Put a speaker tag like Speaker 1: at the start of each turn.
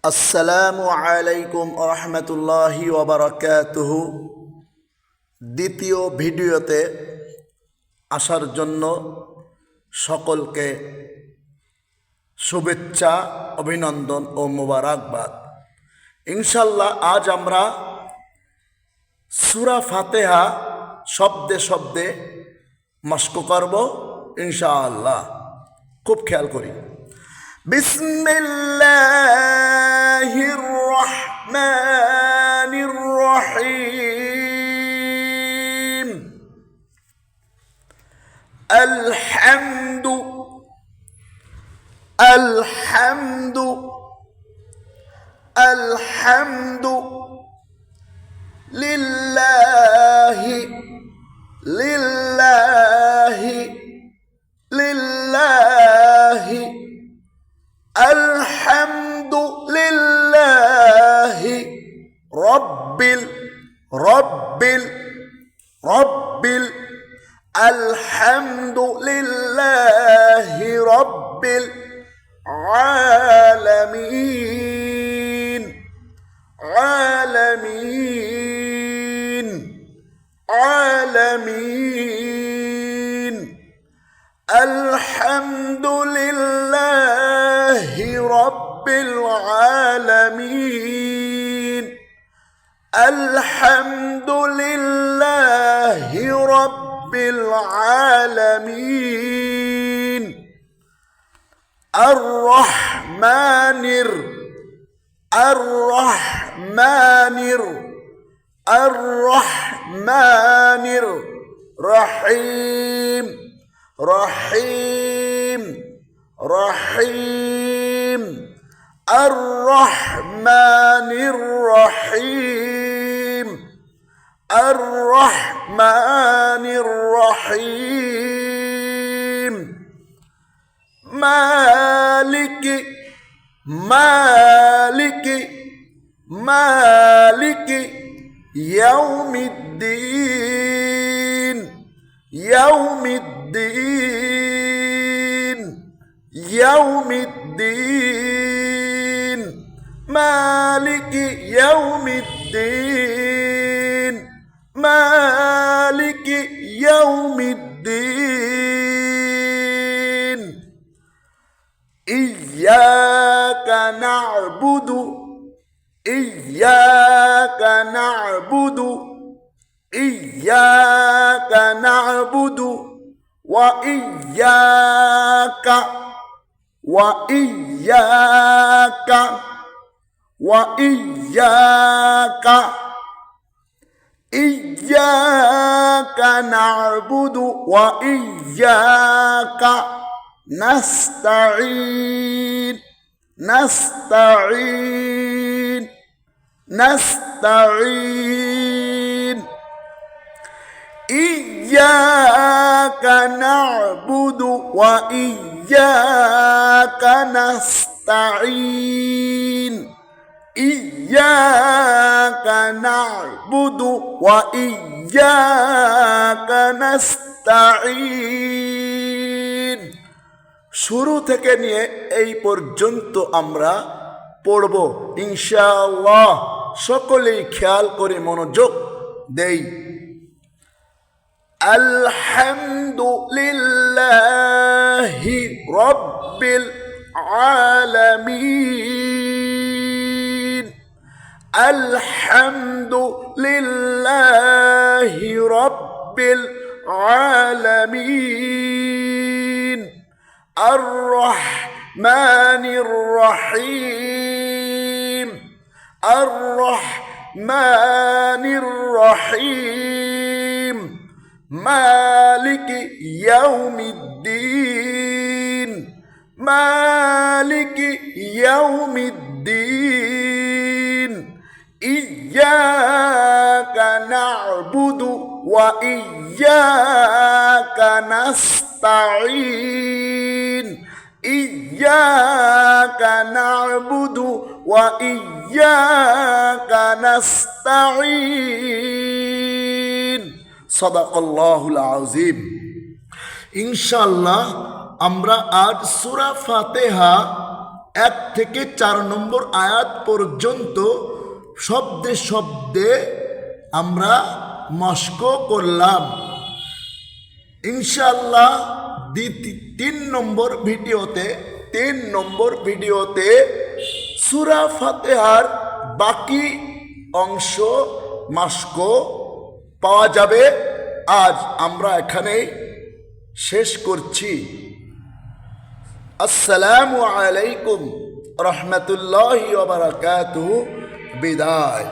Speaker 1: আসসালামু আলাইকুম রহমতুল্লাহি ওয়াবারাকাতুহু। দ্বিতীয় ভিডিওতে আসার জন্য সকলকে শুভেচ্ছা, অভিনন্দন ও মোবারকবাদ। ইনশাল্লাহ আজ আমরা সূরা ফাতিহা শব্দে শব্দে মশক করব ইনশাআল্লাহ। খুব খেয়াল করি। বিসমিল্লাহির রহমানির রহিম। আলহামদু আলহামদু আলহামদু লিল্লাহি লিল্লাহি লিল্লাহি আলহামদু লিল্লাহি রব্বিল রব্বিল রব্বিল আলহামদু লিল্লাহি রব্বিল আলামিন আলামিন আলামিন। আলহামদুলিল্লাহি রব্বিল আলামিন আলহামদুলিল্লাহি রব্বিল আলামিন। আর রহমানির আর রহমানির আর রহমানির রহিম রহিম রহিম। আর রহমানির রহিম আর রহমানির রহিম। মালিকি মালিকি মালিকি ইয়াউমিদ্দিন ইয়াউমিদ্দিন ইয়াউমিদ্দিন। মালিকি ইয়াউমিদ্দিন মালিকি ইয়াউমিদ্দিন। ইয়্যাকা না'বুদু ইয়্যাকা না'বুদু ইয়্যাকা না'বুদু ওয়া ইয়্যাকা ওয়া ইয়্যাকা ওয়া ইয়্যাকা ইয়্যাকা না'বুদু ওয়া ইয়্যাকা নাস্তাঈন নাস্তাঈন নাস্তাঈন। ইয়্যাকা না'বুদু ওয়া ইয়্যাকা নাস্তাঈন ইয়্যাকা না'বুদু ওয়া ইয়্যাকা নাস্তাঈন। শুরু থেকে নিয়ে এই পর্যন্ত আমরা পড়ব ইনশাআল্লাহ। সকলেই খেয়াল করে মনোযোগ দেই। আলহামদুলিল্লাহি রব্বিল আলামিন আলহামদুলিল্লাহি রব্বিল আলামিন। আর রহমানির রহিম আর রহমানির রহিম। মালিকি ইয়াউমিদ্দিন মালিকি ইয়াউমিদ্দিন। ইয়্যাকা না'বুদু ওয়া ইয়্যাকা নাস্তাঈন ইয়্যাকা না'বুদু ওয়া ইয়্যাকা নাস্তাঈন। সাদাকাল্লাহুল আযীম। ইনশাআল্লাহ আমরা আজ সূরা ফাতিহা 1 থেকে 4 নম্বর আয়াত পর্যন্ত শব্দে শব্দে আমরা মস্ক করলাম। ইনশাআল্লাহ 3 নম্বর ভিডিওতে সূরা ফাতিহার বাকি অংশ মস্ক পাওয়া যাবে। আজ আমরা এখানেই শেষ করছি। আসসালামু আলাইকুম রহমতুল্লাহি ওয়া বারাকাতুহু। বিদায়।